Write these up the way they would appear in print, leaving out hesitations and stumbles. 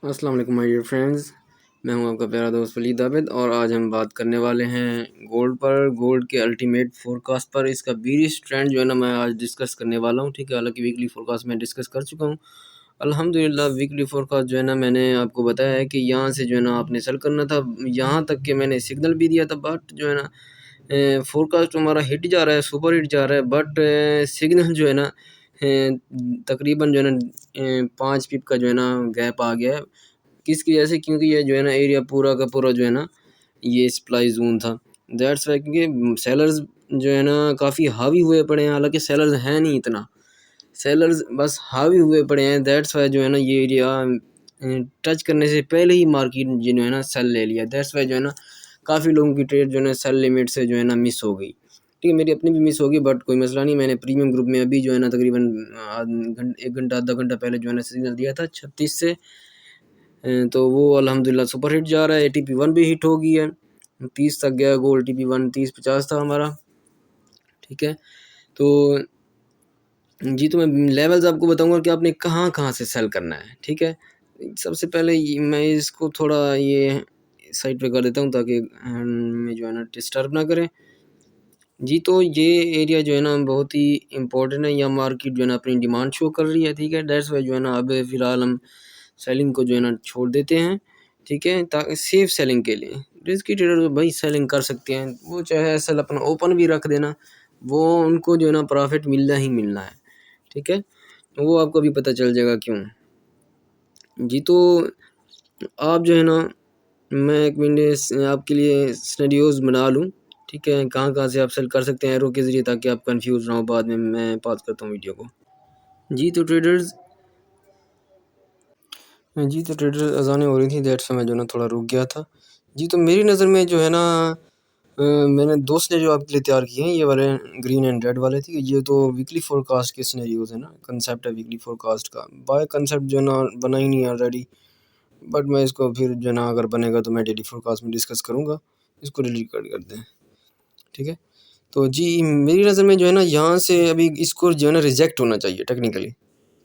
अस्सलाम वालेकुम my dear friends, मैं हूं आपका प्यारा दोस्त वलीद आबिद और आज हम बात करने वाले हैं गोल्ड के अल्टीमेट फोरकास्ट पर। इसका बीरिश ट्रेंड जो है ना मैं आज डिस्कस करने वाला हूं। ठीक है, हालांकि वीकली फोरकास्ट मैं डिस्कस कर चुका हूं। अल्हम्दुलिल्लाह वीकली फोरकास्ट जो है ना मैंने आपको बताया है कि यहाँ से जो है ना आपने सेल करना था, यहाँ तक कि मैंने सिग्नल भी दिया था। बट जो है ना फोरकास्ट हमारा हिट जा रहा है, सुपर हिट जा रहा है। बट सिग्नल जो है ना तकरीबन जो है ना 5 पिप का जो है ना गैप आ गया है। किसकी वजह से? क्योंकि ये जो है ना एरिया पूरा का पूरा जो है ना ये सप्लाई जोन था। दैट्स वाई क्योंकि सेलर्स जो है ना काफ़ी हावी हुए पड़े हैं, हालांकि सेलर्स हैं नहीं इतना, सेलर्स बस हावी हुए पड़े हैं। दैट्स वाई जो है ना ये एरिया टच करने से पहले ही मार्केट जो है ना सेल ले लिया। दैट्स वाई जो है ना काफ़ी लोगों की ट्रेड जो है ना सेल लिमिट से जो है ना मिस हो गई। ठीक है, मेरी अपनी भी मिस होगी, बट कोई मसला नहीं। मैंने प्रीमियम ग्रुप में अभी जो है ना तकरीबन 1 घंटा आधा घंटा पहले जो है ना सिग्नल दिया था 36 से, तो वो अल्हम्दुलिल्लाह सुपर हिट जा रहा है। ATP1 भी हिट हो गई है, 30 तक गया गोल। ATP1 30-50 था हमारा। ठीक है, तो जी तो मैं लेवल्स आपको बताऊंगा कि आपने कहाँ कहाँ से सेल करना है। ठीक है, सबसे पहले मैं इसको थोड़ा ये साइड पे कर देता हूँ ताकि हमें जो है ना डिस्टर्ब ना करें। जी तो ये एरिया जो है ना बहुत ही इम्पोर्टेंट है, या मार्केट जो है ना अपनी डिमांड शो कर रही है। ठीक है, दैट्स वाई जो है ना अब फ़िलहाल हम सेलिंग को जो है ना छोड़ देते हैं। ठीक है, ताकि सेफ सेलिंग के लिए रिस्की ट्रेडर तो भाई सेलिंग कर सकते हैं, वो चाहे एसएल अपना ओपन भी रख देना, वो उनको जो है ना प्रॉफिट मिलना ही मिलना है। ठीक है, वो आपको भी पता चल जाएगा क्यों। जी तो आप जो है ना मैं 1 मिनट आपके लिए सिनेरियोज बना लूँ। ठीक है, कहाँ कहाँ से आप सेल कर सकते हैं एरो के ज़रिए, ताकि आप कंफ्यूज ना हो बाद में। मैं पॉज करता हूँ वीडियो को। जी तो ट्रेडर्स अज़ानें हो रही थी, दैट्स वाई मैं जो है ना थोड़ा रुक गया था। जी तो मेरी नज़र में जो है ना मैंने 2 सिनेरियो आपके लिए तैयार किए हैं, ये वाले ग्रीन एंड रेड वाले। ठीक है, ये तो वीकली फोरकास्ट के सिनेरियोज है ना, कंसेप्ट है वीकली फोरकास्ट का। बाय कंसेप्ट जो है ना बना ही नहीं है ऑलरेडी, बट मैं इसको फिर जो है ना अगर बनेगा तो मैं डेली फोरकास्ट में डिस्कस करूँगा। इसको डिलीट कर दें। ठीक है, तो जी मेरी नज़र में जो है ना यहाँ से अभी इसको जो है ना रिजेक्ट होना चाहिए टेक्निकली।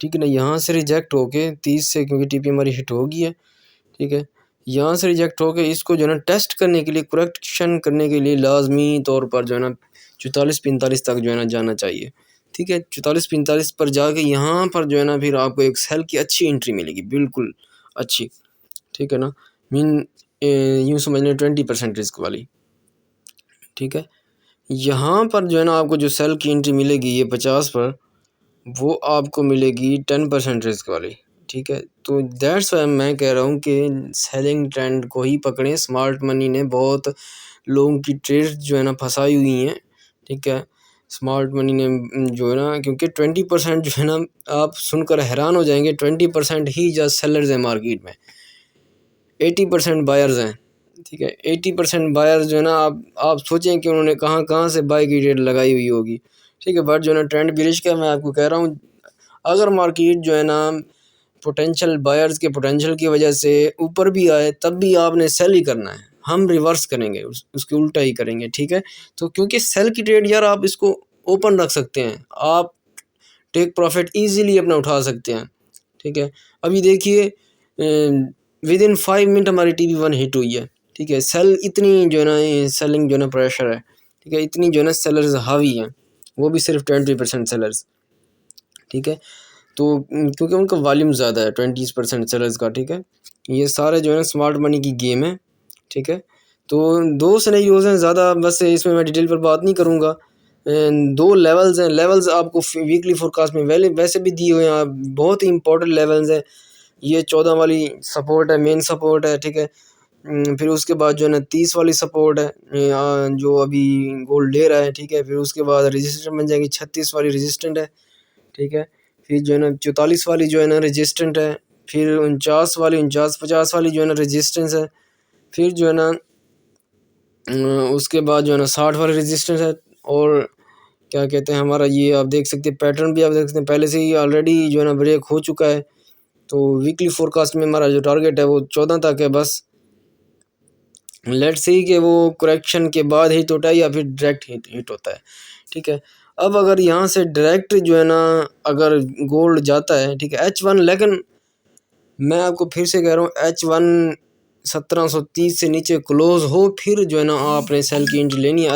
ठीक है ना, यहाँ से रिजेक्ट होके 30 से, क्योंकि टीपी हमारी हिट हो गई है। ठीक है, यहाँ से रिजेक्ट होके इसको जो है ना टेस्ट करने के लिए, करेक्शन करने के लिए लाजमी तौर पर जो है ना 44-45 तक जो है ना जाना चाहिए। ठीक है, 44-45 पर जाके यहाँ पर जो है ना फिर आपको एक सेल की अच्छी एंट्री मिलेगी, बिल्कुल अच्छी। ठीक है ना, मीन यूँ समझ लें 20% रिस्क वाली। ठीक है, यहाँ पर जो है ना आपको जो सेल की एंट्री मिलेगी ये 50 पर, वो आपको मिलेगी 10% रिस्क वाली। ठीक है, तो दैट्स वाई मैं कह रहा हूँ कि सेलिंग ट्रेंड को ही पकड़ें। स्मार्ट मनी ने बहुत लोगों की ट्रेड जो है ना फंसाई हुई हैं। ठीक है, स्मार्ट मनी ने जो है ना, क्योंकि 20% जो है ना, आप सुनकर हैरान हो जाएंगे, 20% ही जस्ट सेलर्स हैं मार्केट में, 80% बायर्स हैं। ठीक है, 80% बायर्स जो है ना, आप सोचें कि उन्होंने कहाँ कहाँ से बाय की रेट लगाई हुई होगी। ठीक है, बट जो है ना ट्रेंड बिलिश का मैं आपको कह रहा हूँ, अगर मार्केट जो है ना पोटेंशियल बायर्स के पोटेंशियल की वजह से ऊपर भी आए, तब भी आपने सेल ही करना है। हम रिवर्स करेंगे, उसके उल्टा ही करेंगे। ठीक है, तो क्योंकि सेल की ट्रेड यार आप इसको ओपन रख सकते हैं, आप टेक प्रॉफिट ईजीली अपना उठा सकते हैं। ठीक है, अभी देखिए विद इन 5 मिनट हमारी TP1 हिट हुई है। ठीक है, सेल इतनी जो है ना सेलिंग जो है ना प्रेशर है। ठीक है, इतनी जो है ना सेलर्स हावी हैं, वो भी सिर्फ 20% सेलर्स। ठीक है, तो क्योंकि उनका वॉल्यूम ज़्यादा है 20% सेलर्स का। ठीक है, ये सारे जो है ना स्मार्ट मनी की गेम है। ठीक है, तो 2 सिनेरियोज़ हैं, ज़्यादा बस इसमें मैं डिटेल पर बात नहीं करूँगा। 2 लेवल्स हैं, लेवल्स आपको वीकली फोरकास्ट में वैसे भी दिए हुए हैं, बहुत ही इंपॉर्टेंट लेवल्स हैं। ये 14 वाली सपोर्ट है, मेन सपोर्ट है। ठीक है, फिर उसके बाद जो है ना 30 वाली सपोर्ट है, जो अभी गोल्ड ले रहा है। ठीक है, फिर उसके बाद रेजिस्टेंट बन जाएगी, 36 वाली रेजिस्टेंट है। ठीक है, फिर जो है ना 44 वाली जो है ना रेजिस्टेंट है, फिर 49 वाली जो है ना रेजिस्टेंस है, फिर जो है ना उसके बाद जो है ना 60 वाली रेजिस्टेंस है। और क्या कहते हैं हमारा ये आप देख सकते हैं, पैटर्न भी आप देख सकते हैं, पहले से ही ऑलरेडी जो है ना ब्रेक हो चुका है। तो वीकली फोरकास्ट में हमारा जो टारगेट है वो 14 तक है बस। लेट्स सी कि वो करेक्शन के बाद हिट होता है या फिर डायरेक्ट हिट होता है। ठीक है, अब अगर यहाँ से डायरेक्ट जो है ना अगर गोल्ड जाता है, ठीक है H1, लेकिन मैं आपको फिर से कह रहा हूँ H1 1730 से नीचे क्लोज हो फिर जो है ना आपने सेल की एंट्री लेनी है,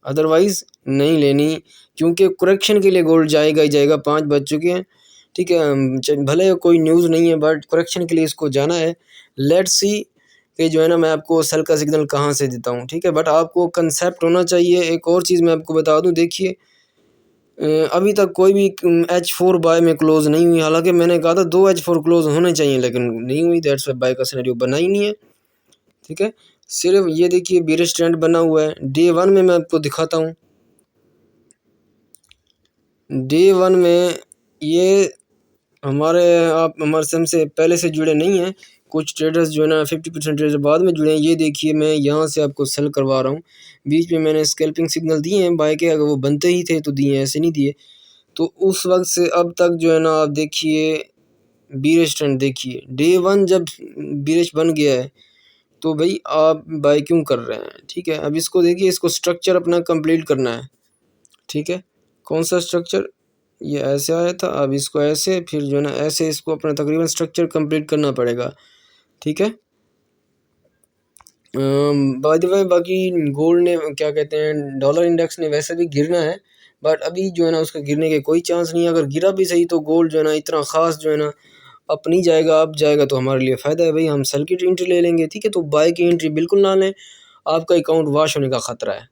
अदरवाइज़ नहीं लेनी, क्योंकि करेक्शन के लिए गोल्ड जाएगा ही जाएगा। 5 बज चुके हैं, ठीक है। भले कोई न्यूज़ नहीं है बट करेक्शन के लिए इसको जाना है। लेट्स सी कि जो है ना मैं आपको सेल का सिग्नल कहाँ से देता हूँ, ठीक है। बट आपको कंसेप्ट होना चाहिए। एक और चीज़ मैं आपको बता दूँ, देखिए अभी तक कोई भी H4 बाय में क्लोज नहीं हुई। हालांकि मैंने कहा था 2 H4 क्लोज होने चाहिए, लेकिन नहीं हुई। दैट्स वाई बाय का सिनेरियो बना ही नहीं है, ठीक है। सिर्फ ये देखिए बीरिश ट्रेंड बना हुआ है। डे 1 में मैं आपको दिखाता हूँ। डे 1 में ये हमारे सिम से पहले से जुड़े नहीं हैं। कुछ ट्रेडर्स जो है ना 50% ट्रेडर्स बाद में जुड़े हैं। ये देखिए मैं यहाँ से आपको सेल करवा रहा हूँ। बीच में मैंने स्कैल्पिंग सिग्नल दिए हैं बाय के, अगर वो बनते ही थे तो दिए, ऐसे नहीं दिए। तो उस वक्त से अब तक जो है ना आप देखिए बीरिश ट्रेंड देखिए। डे 1 जब बीरिश बन गया है तो भाई आप बाय क्यों कर रहे हैं, ठीक है। अब इसको देखिए, इसको स्ट्रक्चर अपना कंप्लीट करना है, ठीक है। कौन सा स्ट्रक्चर, ये ऐसे आया था, अब इसको ऐसे, फिर जो है ना ऐसे, इसको अपना तकरीबन स्ट्रक्चर कंप्लीट करना पड़ेगा, ठीक है। बाय द वे बाकी गोल्ड ने क्या कहते हैं, डॉलर इंडेक्स ने वैसे भी गिरना है, बट अभी जो है ना उसका गिरने के कोई चांस नहीं है। अगर गिरा भी सही तो गोल्ड जो है ना इतना ख़ास जो है ना अप नहीं जाएगा। अप जाएगा तो हमारे लिए फ़ायदा है भाई, हम सेल की एंट्री ले लेंगे, ठीक है। तो बाय की एंट्री बिल्कुल ना लें, आपका अकाउंट वॉश होने का ख़तरा है,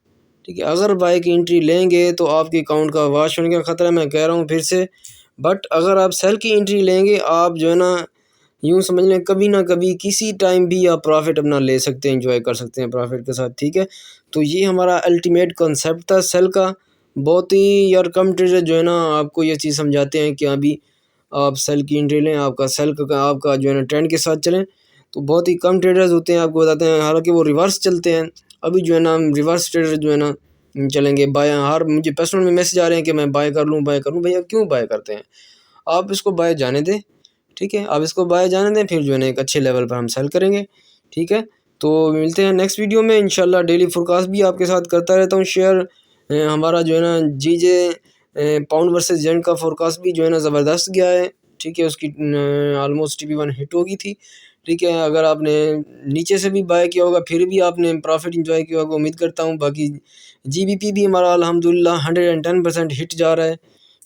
ठीक है। अगर बाय की एंट्री लेंगे तो आपके अकाउंट का वॉश होने का ख़तरा है, मैं कह रहा हूँ फिर से। बट अगर आप सेल की एंट्री लेंगे, आप जो है ना यूँ समझ लें कभी ना कभी किसी टाइम भी आप प्रॉफिट अपना ले सकते हैं, एंजॉय कर सकते हैं प्रॉफिट के साथ, ठीक है। तो ये हमारा अल्टीमेट कॉन्सेप्ट था सेल का। बहुत ही यार कम ट्रेडर जो है ना आपको ये चीज़ समझाते हैं कि अभी आप सेल की एंट्री लें, आपका सेल का आपका जो है ना ट्रेंड के साथ चलें। तो बहुत ही कम ट्रेडर्स होते हैं, आपको बताते हैं, हालांकि वो रिवर्स चलते हैं। अभी जो है ना हम रिवर्स ट्रेडर जो है ना चलेंगे बाय। हर मुझे पर्सनल में मैसेज आ रहे हैं कि मैं बाय कर लूँ, बाय कर लूँ। भैया क्यों बाय करते हैं, आप इसको बाय जाने दें, ठीक है। आप इसको बाय जाने दें, फिर जो है ना एक अच्छे लेवल पर हम सेल करेंगे, ठीक है। तो मिलते हैं नेक्स्ट वीडियो में इंशाल्लाह। डेली फोरकास्ट भी आपके साथ करता रहता हूँ शेयर। हमारा जो है ना जीजे पाउंड वर्सेस जेंट का फोरकास्ट भी जो है ना ज़बरदस्त गया है, ठीक है। उसकी ऑलमोस्ट TP1 हिट हो गई थी, ठीक है। अगर आपने नीचे से भी बाय किया होगा फिर भी आपने प्रॉफिट इंजॉय किया होगा, उम्मीद करता हूँ। बाकी GBP भी हमारा अल्हम्दुलिल्लाह 110% हिट जा रहा है,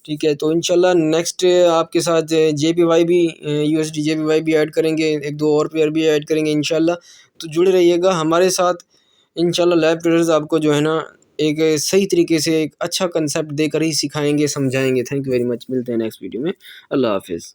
ठीक है। तो इंशाल्लाह नेक्स्ट आपके साथ JPY भी USD JPY भी ऐड करेंगे, एक दो और पेयर भी ऐड करेंगे इंशाल्लाह। तो जुड़े रहिएगा हमारे साथ इंशाल्लाह। लैब ट्रेडर्स आपको जो है ना एक सही तरीके से एक अच्छा कंसेप्ट देकर ही सिखाएंगे, समझाएंगे। थैंक यू वेरी मच, मिलते हैं नेक्स्ट वीडियो में। अल्लाह हाफिज़।